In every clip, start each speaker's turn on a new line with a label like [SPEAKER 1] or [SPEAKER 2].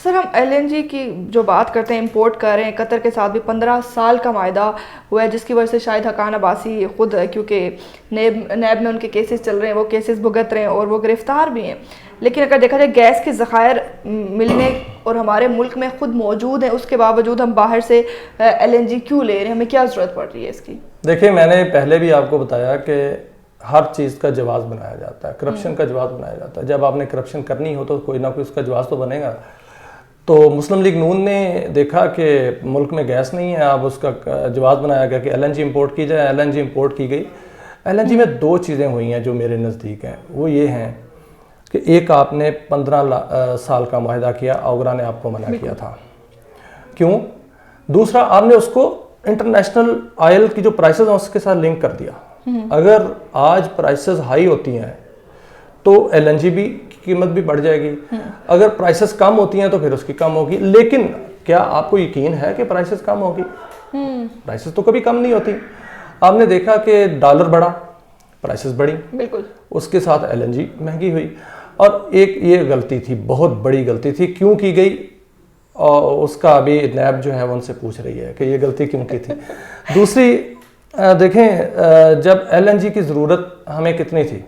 [SPEAKER 1] Sir, हम LNG की जो बात करते हैं, इंपोर्ट कर रहे हैं, कतर के साथ भी 15 साल का मायदा हुआ है, जिसकी वजह से शायद हकान अब्बासी खुद, क्योंकि नैब में उनके केसेस चल रहे हैं, वो केसेस भुगत रहे हैं और वो गिरफ्तार भी हैं। लेकिन अगर देखा जाए गैस के ज़खायर मिलने और हमारे मुल्क में खुद मौजूद है, उसके बावजूद हम बाहर से एलएनजी क्यों ले रहे हैं? हमें क्या ज़रूरत पड़ रही है इसकी?
[SPEAKER 2] देखिए, मैंने पहले भी आपको बताया कि हर चीज़ का जवाब बनाया जाता है, करप्शन का जवाब बनाया जाता है। जब आपने करप्शन करनी हो तो कोई ना कोई उसका जवाब तो बनेगा। तो मुस्लिम लीग नून ने देखा कि मुल्क में गैस नहीं है, अब उसका जवाब बनाया गया कि एलएनजी इंपोर्ट की जाए। एलएनजी इंपोर्ट की गई। एलएनजी में दो चीज़ें हुई हैं जो मेरे नज़दीक हैं। वो ये हैं कि एक, आपने 15 साल का मुआहदा किया, ओगरा ने आपको मना किया था, क्यों? दूसरा, आपने उसको इंटरनेशनल ऑयल की जो प्राइसेस हैं उसके साथ लिंक कर दिया। अगर आज प्राइसेस हाई होती हैं तो एलएनजी भी कीमत भी बढ़ जाएगी, अगर प्राइसेस कम होती हैं तो फिर उसकी कम होगी। लेकिन क्या आपको यकीन है कि प्राइसेस कम होगी? प्राइसेस तो कभी कम नहीं होती। आपने देखा कि डॉलर बढ़ा, प्राइसेस बढ़ी, बिल्कुल, उसके साथ एलएनजी महंगी हुई। और एक ये गलती थी, बहुत बड़ी गलती थी, क्यों की गई? और उसका अभी नैब जो है वो उनसे पूछ रही है कि ये गलती क्यों की थी। दूसरी, देखें, जब एलएनजी की ज़रूरत हमें कितनी थी?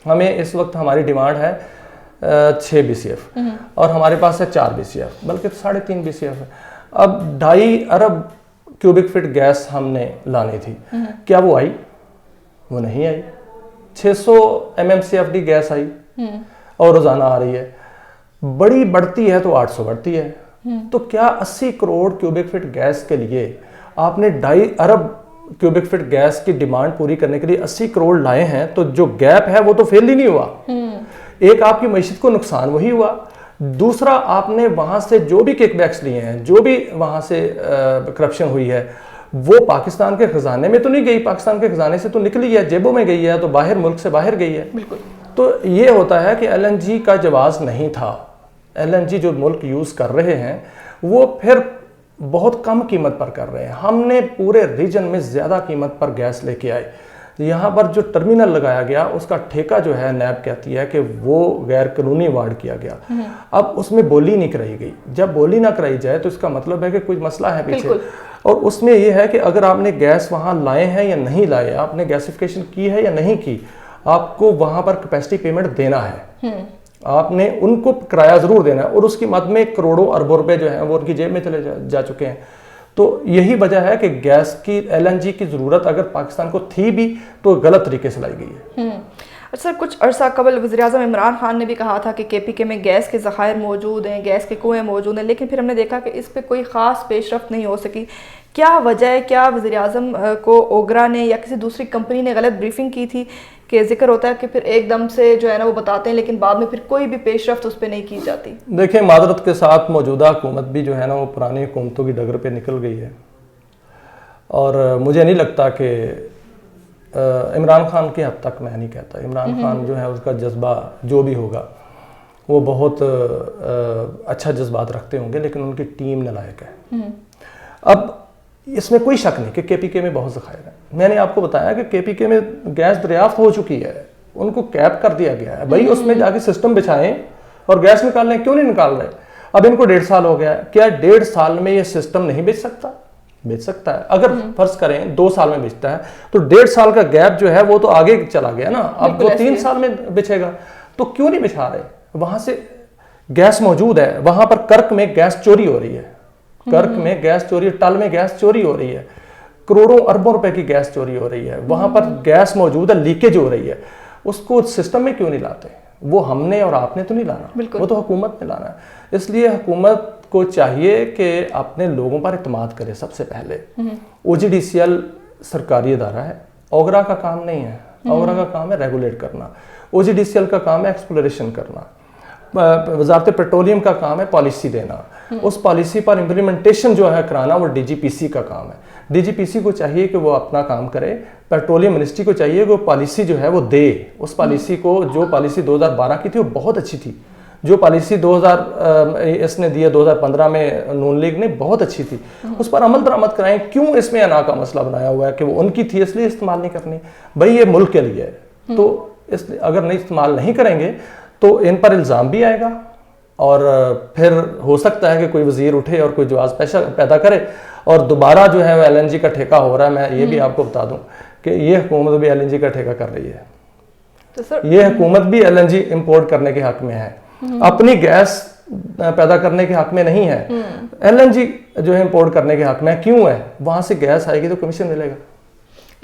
[SPEAKER 2] हमें इस वक्त हमारी डिमांड है 6 BCF और हमारे पास है 4 BCF, बल्कि 3.5 BCF है। अब 2.5 अरब क्यूबिक फीट गैस हमने लानी थी, क्या वो आई? वो नहीं आई। 600 MMCFD गैस आई और रोज़ाना आ रही है। बड़ी बढ़ती है तो 800 बढ़ती है। तो क्या 80 करोड़ क्यूबिक फीट गैस के लिए आपने 2.5 अरब क्यूबिक फीट गैस की डिमांड पूरी करने के लिए 80 करोड़ लाए हैं? तो जो गैप है वो तो फेल ही नहीं हुआ। एक, आपकी मईशत को नुकसान वही हुआ। दूसरा, आपने वहां से जो भी किकबैक्स लिए हैं, जो भी वहां से करप्शन हुई है, वो पाकिस्तान के खजाने में तो नहीं गई, पाकिस्तान के खजाने से तो निकली है, जेबों में गई है, तो बाहर, मुल्क से बाहर गई है। बिल्कुल। तो ये होता है कि एलएनजी का जवाब नहीं था। एलएनजी जो मुल्क यूज़ कर रहे हैं वो फिर बहुत कम कीमत पर कर रहे हैं। हमने पूरे रीजन में ज़्यादा कीमत पर गैस लेके आए। यहाँ पर जो टर्मिनल लगाया गया उसका ठेका जो है, नैब कहती है कि वो गैर कानूनी अवार्ड किया गया। अब उसमें बोली नहीं कराई गई। जब बोली ना कराई जाए तो इसका मतलब है कि कोई मसला है पीछे। और उसमें यह है कि अगर आपने गैस वहाँ लाए हैं या नहीं लाए, आपने गैसिफिकेशन की है या नहीं की, आपको वहाँ पर कैपेसिटी पेमेंट देना है। आपने उनको किराया ज़रूर देना है और उसकी मद में करोड़ों अरबों रुपए जो हैं वो उनकी जेब में चले जा चुके हैं। तो यही वजह है कि गैस की, एलएनजी की ज़रूरत अगर पाकिस्तान को थी भी तो गलत तरीके से लाई गई है।
[SPEAKER 1] सर, कुछ अरसा कबल वज़ीर-ए-आज़म इमरान खान ने भी कहा था कि केपीके में गैस के ज़खायर मौजूद हैं, गैस के कुएँ मौजूद हैं, लेकिन फिर हमने देखा कि इस पर कोई ख़ास पेशरफ्त नहीं हो सकी। क्या वजह है? क्या वज़ीर-ए-आज़म को ओगरा ने या किसी दूसरी कंपनी ने गलत ब्रीफिंग की थी कि जिक्र होता है कि फिर एकदम से जो है ना वो बताते हैं, लेकिन बाद में फिर कोई भी पेशरफ्त उस पर नहीं की जाती?
[SPEAKER 2] देखिए, मादरत के साथ मौजूदा हुकूमत भी जो है ना वो पुरानी हुकूमतों की डगर पे निकल गई है। और मुझे नहीं लगता कि इमरान खान की हद तक, मैं नहीं कहता, इमरान खान जो है उसका जज्बा जो भी होगा वो बहुत अच्छा जज्बात रखते होंगे, लेकिन उनकी टीम नालायक है। अब इसमें कोई शक नहीं कि केपीके में बहुत ज़खायर है। मैंने आपको बताया कि केपीके में गैस दरियाफ्त हो चुकी है, उनको कैप कर दिया गया है। भाई उसमें जाके सिस्टम बिछाएं और गैस निकाल लें, क्यों नहीं निकाल रहे? अब इनको 1.5 साल हो गया है, क्या 1.5 साल में ये सिस्टम नहीं बेच सकता? बेच सकता है। अगर फर्ज करें 2 साल में बेचता है तो 1.5 साल का गैप जो है वो तो आगे चला गया ना, अब वो 3 साल में बिछेगा। तो क्यों नहीं बिछा रहे? वहां से गैस मौजूद है, वहां पर कर्क में गैस चोरी हो रही है, कर्क में गैस चोरी, टल में गैस चोरी हो रही है, करोड़ों अरबों रुपए की गैस चोरी हो रही है, वहां पर गैस मौजूद है, लीकेज हो रही है। उसको सिस्टम में क्यों नहीं लाते? वो हमने और आपने तो नहीं लाना, वो तो हुकूमत ने लाना है। इसलिए हुकूमत को चाहिए कि अपने लोगों पर इत्मीनान करे। सबसे पहले OGDCL सरकारी अदारा है, ओगरा का काम नहीं है। ओगरा का काम है रेगुलेट करना, OGDCL का काम है एक्सप्लोरेशन करना, वजारत पेट्रोलियम का काम है पॉलिसी देना, उस पॉलिसी पर इम्प्लीमेंटेशन जो है कराना वो DGPC का काम है। DGPC को चाहिए कि वो अपना काम करे, पेट्रोलियम मिनिस्ट्री को चाहिए कि वो पॉलिसी जो है वो दे। उस पॉलिसी को, जो पॉलिसी 2012 की थी वो बहुत अच्छी थी, जो पॉलिसी 2000 इसने दिया 2015 में नून लीग ने, बहुत अच्छी थी, उस पर अमल दरामद कराएं। क्यों इसमें अना का मसला बनाया हुआ है कि वो उनकी थी इसलिए इस्तेमाल नहीं करनी? भाई ये मुल्क के लिए है, तो अगर नहीं इस्तेमाल नहीं करेंगे तो इन पर इल्ज़ाम भी आएगा और फिर हो सकता है कि कोई वजीर उठे और कोई जवाब पैदा करे और दोबारा जो है वो LNG का ठेका हो रहा है। मैं ये भी आपको बता दूं कि ये हुकूमत भी LNG का ठेका कर रही है।
[SPEAKER 1] तो सर
[SPEAKER 2] ये हुकूमत भी LNG इंपोर्ट करने के हक में है, अपनी गैस पैदा करने के हक में नहीं है। LNG जो है इंपोर्ट करने के हक में क्यों है? वहां से गैस आएगी तो कमीशन मिलेगा।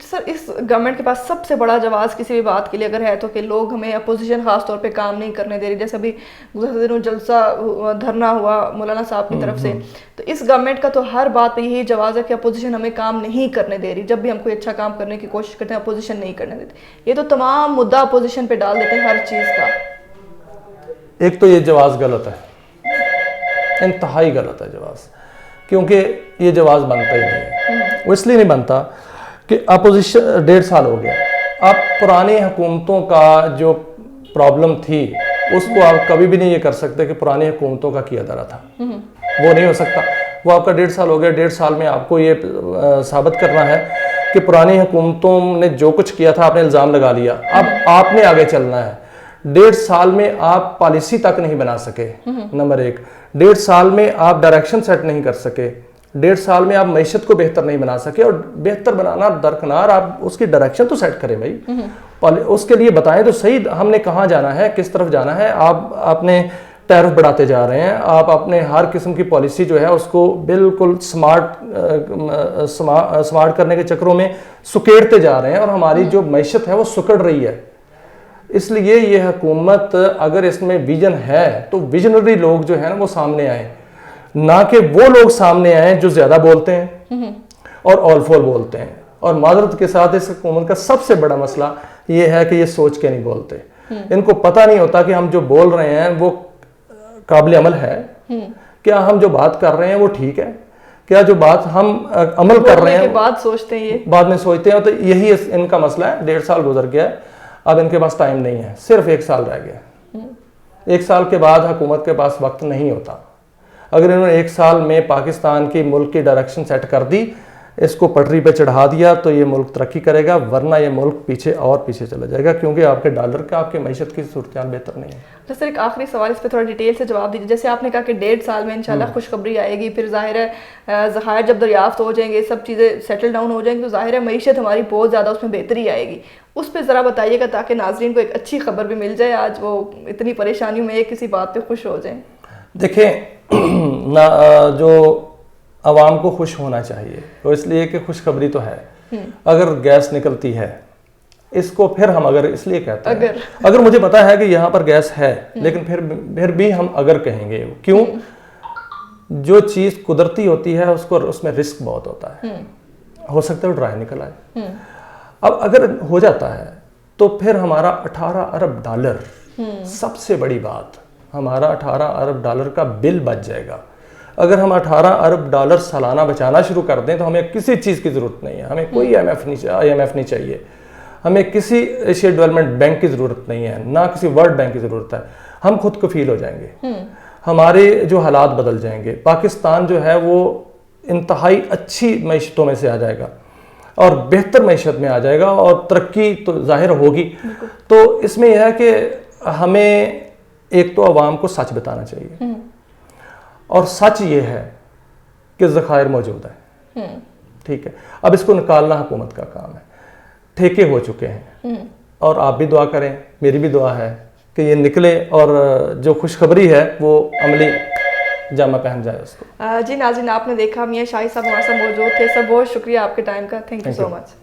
[SPEAKER 1] सर इस गवर्नमेंट के पास सबसे बड़ा जवाब किसी भी बात के लिए अगर है तो कि लोग हमें अपोजिशन खास तौर पे काम नहीं करने दे रही। जैसे अभी गुज़श्ता दिनों जलसा धरना हुआ मौलाना साहब की तरफ से, तो इस गवर्नमेंट का तो हर बात पे यही जवाब है कि अपोजिशन हमें काम नहीं करने दे रही। जब भी हम कोई अच्छा काम करने की कोशिश करते हैं अपोजिशन नहीं करने देती। ये तो तमाम मुद्दा अपोजिशन पे डाल देते हैं हर चीज़ का।
[SPEAKER 2] एक तो ये जवाब गलत है, इंतहाई गलत है जवाब, क्योंकि ये जवाब बनता ही नहीं है। वो इसलिए नहीं बनता कि अपोजिशन 1.5 साल हो गया। अब पुरानी हुकूमतों का जो प्रॉब्लम थी उसको आप कभी भी नहीं ये कर सकते कि पुरानी हुकूमतों का किया दरा था, वो नहीं हो सकता। वो आपका 1.5 साल हो गया, 1.5 साल में आपको ये साबित करना है कि पुरानी हुकूमतों ने जो कुछ किया था आपने इल्ज़ाम लगा लिया, अब आपने आगे चलना है। 1.5 साल में आप पॉलिसी तक नहीं बना सके, नंबर 1। 1.5 साल में आप डायरेक्शन सेट नहीं कर सके, 1.5 साल में आप मैशत को बेहतर नहीं बना सके। और बेहतर बनाना दरकिनार, आप उसकी डायरेक्शन तो सेट करें भाई, उसके लिए बताएं तो सही हमने कहाँ जाना है, किस तरफ जाना है। आप अपने टैरिफ बढ़ाते जा रहे हैं, आप अपने हर किस्म की पॉलिसी जो है उसको बिल्कुल स्मार्ट करने के चक्करों में सुकेड़ते जा रहे हैं और हमारी जो मैशत है वो सुकड़ रही है। इसलिए ये हुकूमत अगर इसमें विजन है तो विजनरी लोग जो है ना वो सामने आए, ना कि वो लोग सामने आए जो ज्यादा बोलते हैं और ऑल फॉर बोलते हैं। और माजरत के साथ इस हुकूमत का सबसे बड़ा मसला ये है कि ये सोच के नहीं बोलते। इनको पता नहीं होता कि हम जो बोल रहे हैं वो काबिल अमल है, क्या हम जो बात कर रहे हैं वो ठीक है, क्या जो बात हम अमल कर रहे हैं
[SPEAKER 1] बाद सोचते हैं, ये
[SPEAKER 2] बाद में सोचते हैं। तो यही इनका मसला है। 1.5 साल गुजर गया है, अब इनके पास टाइम नहीं है, सिर्फ 1 साल रह गया। 1 साल के बाद हुकूमत के पास वक्त नहीं होता। अगर इन्होंने 1 साल में पाकिस्तान की मुल्क की डायरेक्शन सेट कर दी, इसको पटरी पे चढ़ा दिया, तो ये मुल्क तरक्की करेगा, वरना ये मुल्क पीछे और पीछे चला जाएगा, क्योंकि आपके डॉलर का आपकी मैशत की सूरत बेहतर नहीं है।
[SPEAKER 1] तो सर एक आखिरी सवाल इस पर थोड़ा डिटेल से जवाब दीजिए। जैसे आपने कहा कि 1.5 साल में इंशाल्लाह खुशखबरी आएगी, फिर जाहिर है ज़खायर जब दरियाफ्त हो जाएंगे, सब चीज़ें सेटल डाउन हो जाएंगी, तो जाहिर है मैशत हमारी बहुत ज़्यादा उसमें बेहतरी आएगी। उस पर ज़रा बताइएगा ताकि नाजरीन को एक अच्छी खबर भी मिल जाए, आज वो इतनी परेशानियों में किसी बात पर खुश हो जाए।
[SPEAKER 2] देखें ना, जो आवाम को खुश होना चाहिए तो इसलिए कि खुशखबरी तो है। अगर गैस निकलती है, इसको फिर हम अगर इसलिए कहते हैं, अगर मुझे पता है कि यहाँ पर गैस है, लेकिन फिर भी हम अगर कहेंगे क्यों? जो चीज़ कुदरती होती है उसको उसमें रिस्क बहुत होता है, हो सकता है वो ड्राई निकल आए। अब अगर हो जाता है तो फिर हमारा 18 अरब डॉलर, सबसे बड़ी बात, हमारा 18 अरब डॉलर का बिल बच जाएगा। अगर हम 18 अरब डॉलर सालाना बचाना शुरू कर दें तो हमें किसी चीज़ की ज़रूरत नहीं है, हमें कोई IMF नहीं चाहिए, हमें किसी एशिया डेवलपमेंट बैंक की ज़रूरत नहीं है, ना किसी वर्ल्ड बैंक की ज़रूरत है। हम खुद कफील हो जाएंगे, हमारे जो हालात बदल जाएंगे। पाकिस्तान जो है वो इंतहाई अच्छी मैशतों में से आ जाएगा और बेहतर मैशत में आ जाएगा और तरक्की तो जाहिर होगी। तो इसमें यह है कि हमें एक तो आवाम को सच बताना चाहिए, और सच ये है कि ज़खायर मौजूद है, ठीक है। अब इसको निकालना हुकूमत का काम है, ठेके हो चुके हैं, और आप भी दुआ करें, मेरी भी दुआ है कि ये निकले और जो खुशखबरी है वो अमली जामा पहन जाए उसको।
[SPEAKER 1] जी नाज़रीन, आपने देखा मियां शाहिद साहब हमारे साथ मौजूद थे। सर बहुत शुक्रिया आपके टाइम का, थैंक यू सो मच।